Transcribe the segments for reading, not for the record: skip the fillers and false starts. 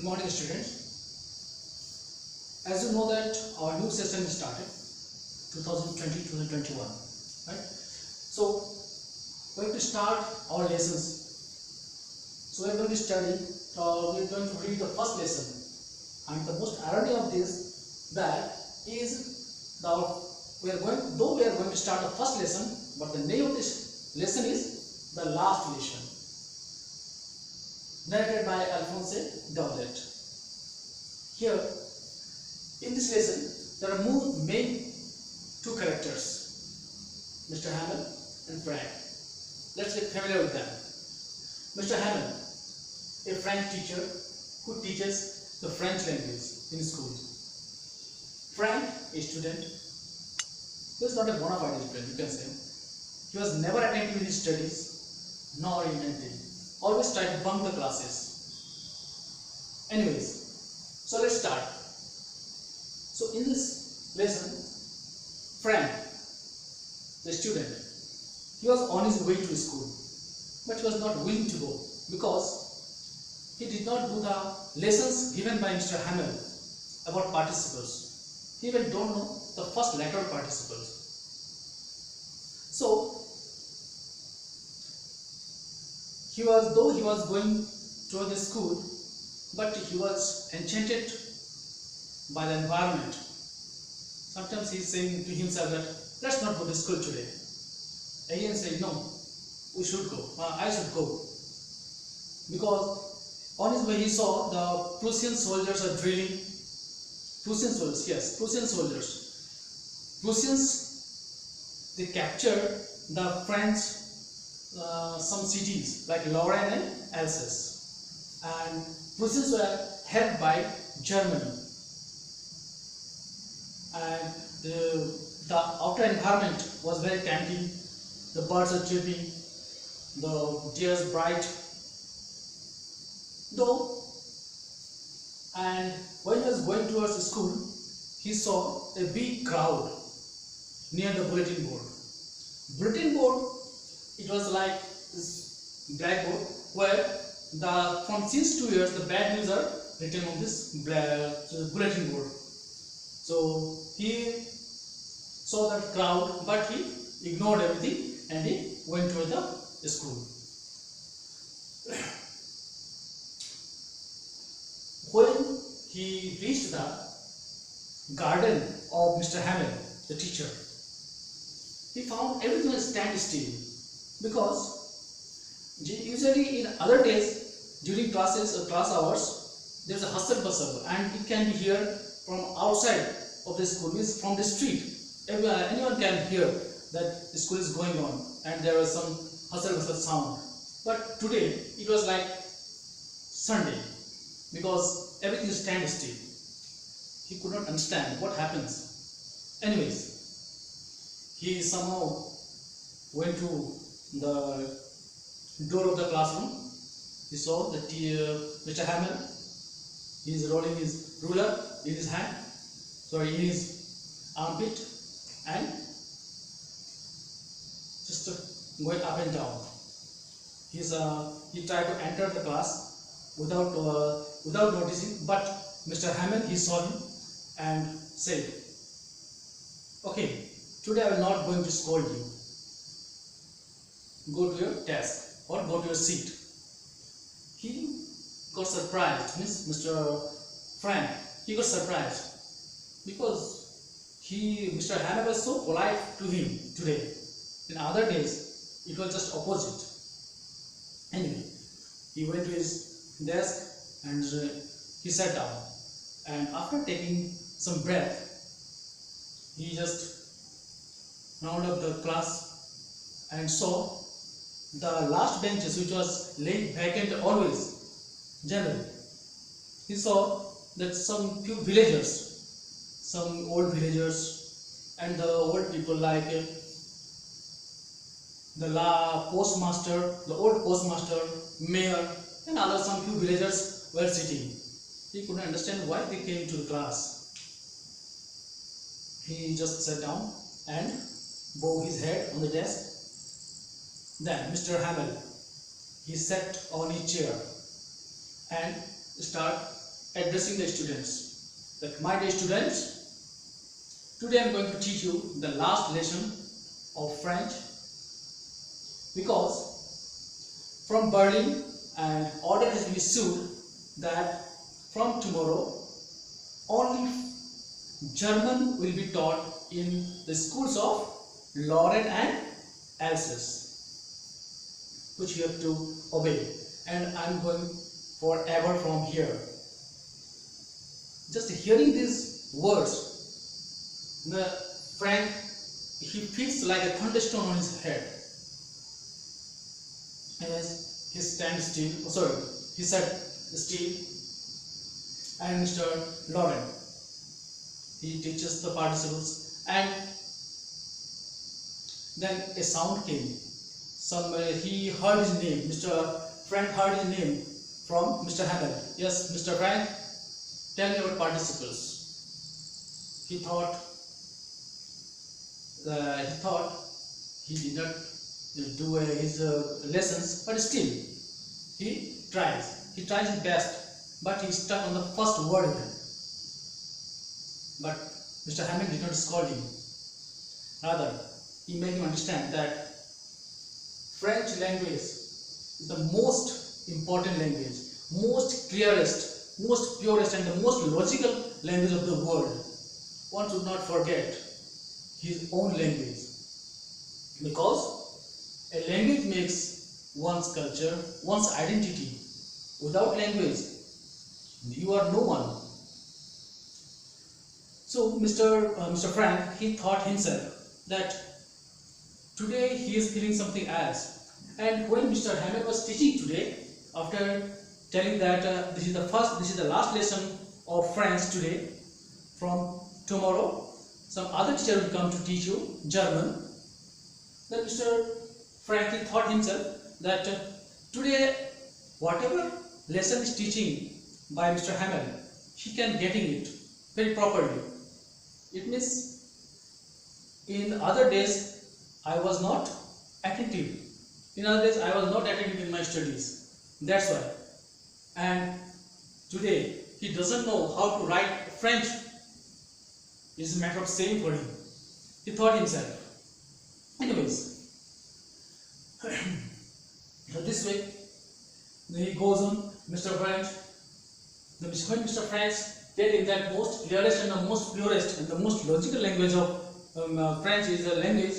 Good morning, students. As you know that our new session started 2020-2021, right? So we're going to start our lessons. So we're going to study. We're going to read the first lesson, and the most irony of this that is we are going to start the first lesson, but the name of this lesson is the last lesson, narrated by Alphonse Daudet. Here, in this lesson, there are main two characters, Mr. Hamel and Frank. Let's get familiar with them. Mr. Hamel, a French teacher who teaches the French language in school. Frank, a student who is not a bona fide student, you can say. He was never attentive in his studies, nor in anything. Always tried to bunk the classes. Anyways, so let's start. So in this lesson, Frank, the student, he was on his way to school, but he was not willing to go because he did not do the lessons given by Mr. Hamel about participles. He even don't know the first letter of participles. So though he was going to the school, but he was enchanted by the environment. Sometimes he is saying to himself that let's not go to school today. Again saying no, we should go. I should go, because on his way he saw the Prussian soldiers are drilling. Prussian soldiers, yes, Prussian soldiers. Prussians, they captured the French some cities like Lorraine and Alsace, and Prussians were held by Germany, and the outer environment was very tempting. The birds are chirping, the day is bright, though, and when he was going towards the school, he saw a big crowd near the bulletin board. Bulletin board, it was like this blackboard where from since 2 years the bad news are written on this bulletin board. So he saw that crowd, but he ignored everything and he went to the school. When he reached the garden of Mr. Hamel, the teacher, he found everything was standstill, because usually in other days during classes or class hours there is a hustle bustle, and it can be heard from outside of the school, means from the street. Anyone can hear that the school is going on and there was some hustle bustle sound. But today it was like Sunday, because everything is standstill. He could not understand what happens. Anyways, he somehow went to the door of the classroom. He saw that Mr. Hamel, he is rolling his ruler in his hand, in his armpit, and just going up and down. He tried to enter the class without noticing, but Mr. Hamel, he saw him and said, "Okay, today I will not going to scold you. Go to your desk or go to your seat." He got surprised, means Mr. Frank, he got surprised, because Mr. Hamel was so polite to him today. In other days, it was just opposite. Anyway, he went to his desk and he sat down, and after taking some breath, he just rounded up the class and saw the last benches, which was laid vacant always, generally. He saw that some few villagers, some old villagers, and the old people like postmaster, the old postmaster, mayor, and some few villagers were sitting. He couldn't understand why they came to the class. He just sat down and bowed his head on the desk. Then Mr. Hamel, he sat on his chair and start addressing the students that, my dear students, today I am going to teach you the last lesson of French, because from Berlin an order has been issued that from tomorrow only German will be taught in the schools of Lorraine and Alsace, which you have to obey, and I am going forever from here. Just hearing these words, the Frank, he feels like a thunderstorm on his head. As he stands still, he sat still, and Mr. Laurent, he teaches the participles, and then a sound came. He heard his name. Mr. Frank heard his name from Mr. Hamel. Yes, Mr. Frank, tell me about participles. He thought he did not do his lessons, but still he tries. He tries his best, but he stuck on the first word again. But Mr. Hamel did not scold him. Rather, he made him understand that French language is the most important language, most clearest, most purest, and the most logical language of the world. One should not forget his own language, because a language makes one's culture, one's identity. Without language, you are no one. So Mr. Frank, he thought himself that today he is feeling something else. And when Mr. Hamel was teaching today, after telling that this is the last lesson of French today, from tomorrow some other teacher will come to teach you German, then Mr. Frank, he thought himself that today whatever lesson is teaching by Mr. Hamel, he can getting it very properly. It means in other days I was not attentive. In other days I was not attentive in my studies. That's why. And today he doesn't know how to write French. It's a matter of shame for him. He thought himself. Anyways, this way he goes on. Mr. French, when Mr. French tell him that most clearest and the most purest and the most logical language of French is a language,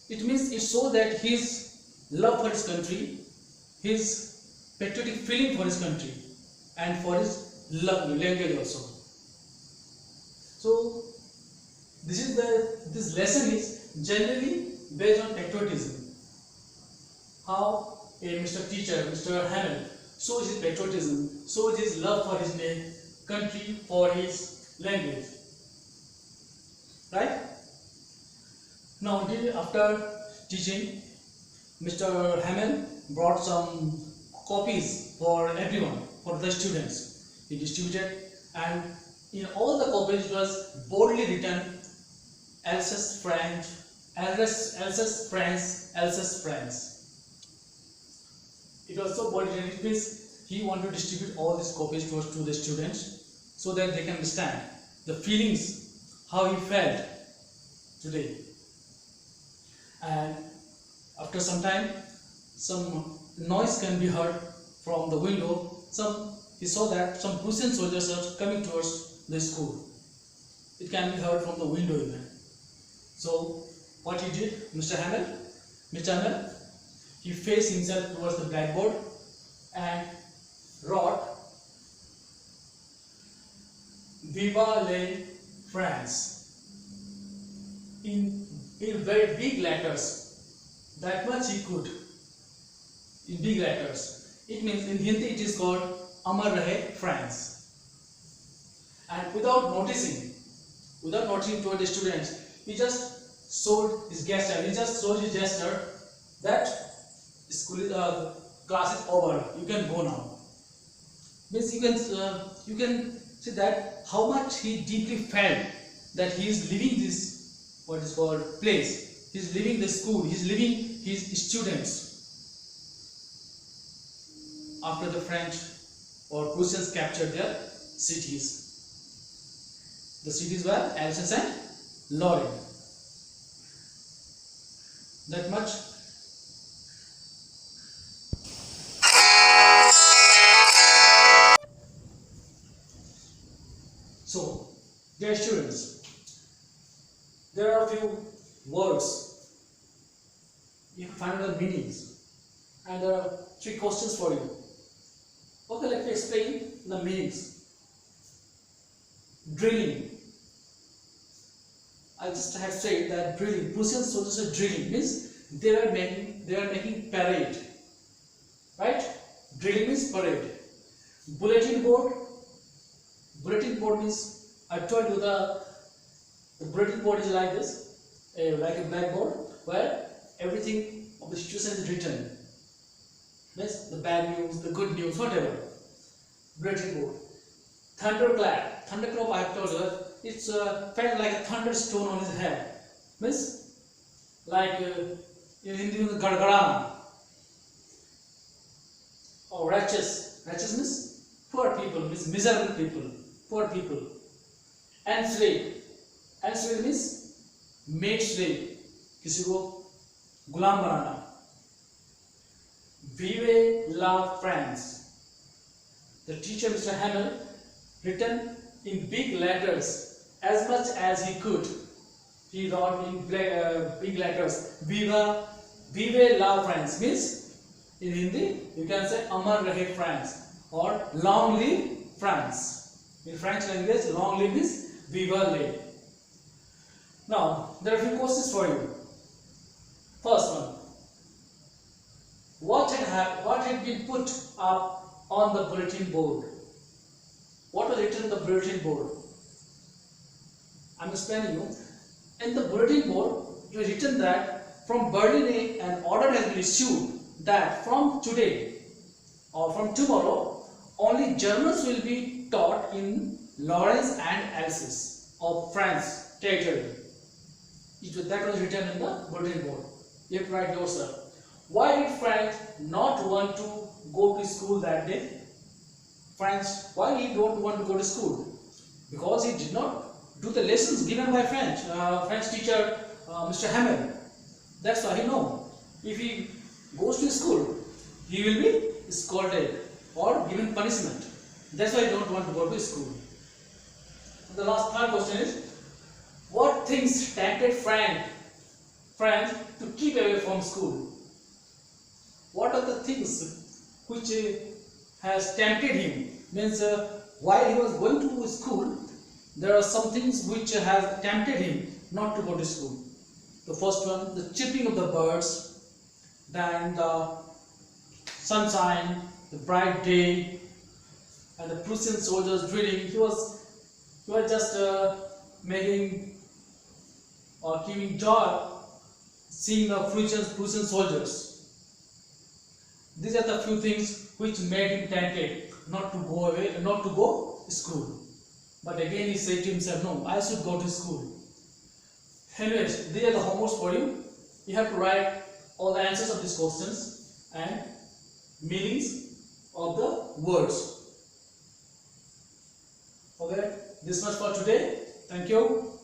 it means it shows that his love for his country, his patriotic feeling for his country, and for his language also. So this lesson is generally based on patriotism. How a Mr. Teacher, Mr. Hamel, shows his patriotism, shows his love for his country, for his language. Right? Now, after teaching, Mr. Hamel brought some copies for everyone, for the students. He distributed, and in all the copies it was boldly written Alsace French, Alsace France, Alsace France. It was so boldly written, it means he wanted to distribute all these copies to the students so that they can understand the feelings, how he felt today. And after some time, some noise can be heard from the window. He saw that some Prussian soldiers are coming towards the school. It can be heard from the window even. So what he did, Mr. Hamel, he faced himself towards the blackboard and wrote "Viva la France" in very big letters. That much he could, in big letters. It means in Hindi it is called Amar Rahe France. And without noticing toward the students, he just showed his gesture. That school class is over. You can go now. Means you can see that how much he deeply felt that he is leaving this what is called place. He is leaving the school. He is leaving his students. After the French or Prussians captured their cities. The cities were Alsace and Lorraine. That much. So, dear students, there are a few words. You find out the meanings, and there are 3 questions for you. Okay, let me explain the meanings. Drilling. I just have said that drilling. Prussian soldiers are drilling means they are making parade. Right? Drilling means parade. Bulletin board. Bulletin board means, I told you the bulletin board is like this, like a blackboard where everything of the situation is written. Means the bad news, the good news, whatever. Bulletin board. Thunderclap. Thunderclap, I have told you that it's felt like a thunderstone on his head. Means like in Hindi, gargarana. Or righteous. Righteous means poor people, means miserable people, poor people. Enslave. Enslave means made slave. किसी को गुलाम बनाना. Vive la France. The teacher, Mr. Hamel, written in big letters as much as he could. He wrote in big letters. Vive la France means in Hindi you can say Amar Rahe France or Long Live France. In French language, long live means Vive la. Now there are a few questions for you. First one. What had been put up on the bulletin board? What was written on the bulletin board? I am explaining you. In the bulletin board, it was written that from Berlin an order has been issued that from today or from tomorrow only Germans will be taught in Lorraine and Alsace of France territory. That was written in the bulletin board. You have to write yourself. Why did Frank not want to go to school that day? Why he don't want to go to school? Because he did not do the lessons given by French teacher Mr. Hamel. That's why he know. If he goes to school, he will be scolded or given punishment. That's why he don't want to go to school. And the third question is, what things tempted Frank to keep away from school? What are the things which has tempted him? Means while he was going to school, there are some things which have tempted him not to go to school. The first one, the chirping of the birds, then the sunshine, the bright day, and the Prussian soldiers drilling. He was just making or giving joy seeing the Prussian soldiers. These are the few things which made him tempted not to go away, not to go to school. But again he said to himself, no, I should go to school. Anyways, these are the homeworks for you. You have to write all the answers of these questions and meanings of the words. Okay, this much for today. Thank you.